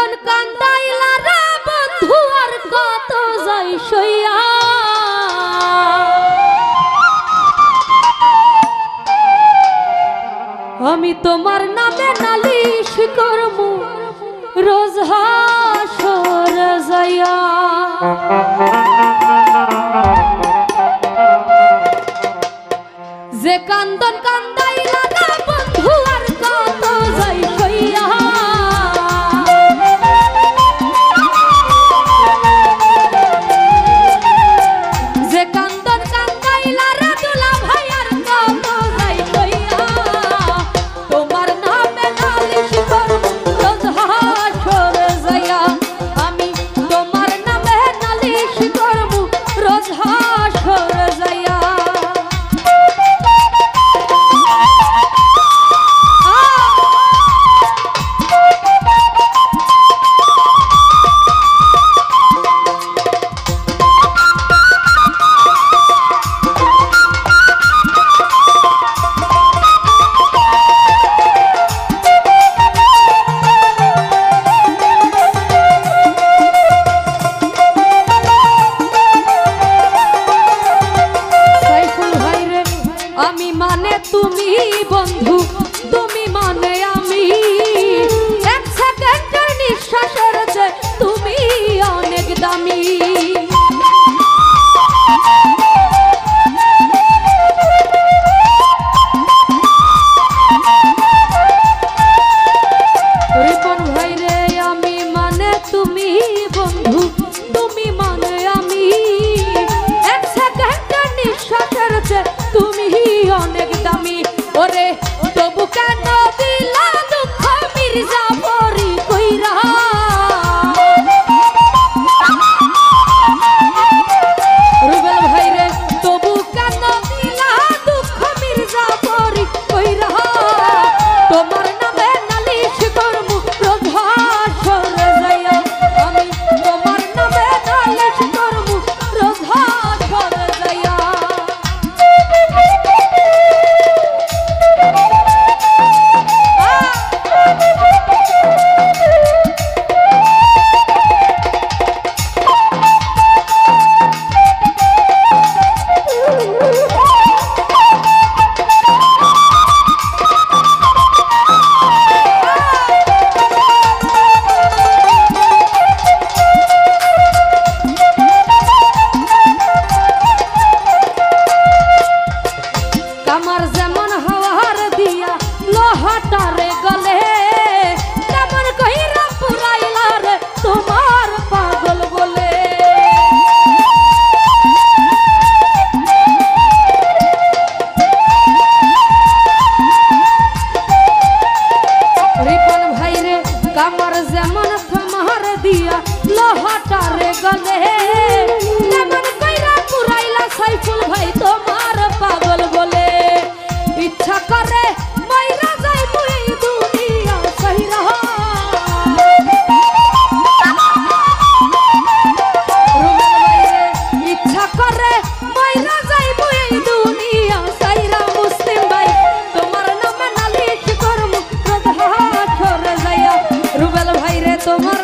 কান্দন কান্দাইলা রে বন্ধু আর কত যাই সইয়া আমি তোমার নামে নালিশ করমু রোজ হাসরে যাইয়া যে কান্দন কান্দাইলা রে বন্ধু আর কত যাই সইয়া যে কান্দন কান্দাইলা রে দুলা ভাই আর কত যাই সইয়া তোমার নামে নালিশ করমু রোজ হাসরে যাইয়া আমি তোমার নামে নালিশ করমু রোজ হাসরে যাইয়া আমি মানে তুমি বন্ধু তুমি মানে আমি এক সেকেন্ডের নিঃশ্বাসের চেয়ে তুমি অনেক দামি রিপন ভাই রে আমি মানে তুমি বন্ধু তুমি মানে আমি এক সেকেন্ডের নিঃশ্বাসের চেয়ে তুমি অনেক দামি ওরে তবু কেন দিলা দুঃখ মির্জা পরি কইরা রুবেল ভাই রে তবু কেন দিলা দুঃখ মির্জা পরি কইরা তোমার নামে নালিশ করমু রোজ হাসরে যাইয়া আমি তোমার নামে নালিশ করমু রোজ হাসরে যাইয়া আমার যেমন হাওয়ার দিয়া লোহাটারে গলে তেমন কইরা পুরাইলা রে তোমার পাগল বলে রিপন ভাই রে কামার যেমন খামার দিয়া লোহাটারে গলে তেমন কইরা পুরাইলা সাইফুল ভাই তোমার পাগল বলে ইচ্ছা করে মাইরা যাইবো এই দুনিয়া সাইরা রুবেল ভাই রে ইচ্ছা করে মাইরা যাইবো এই দুনিয়া সাইরা মুসলিম ভাই তোমার নামে নালিশ করমু রোজ হাসরে যাইয়া রুবেল ভাই রে তোমার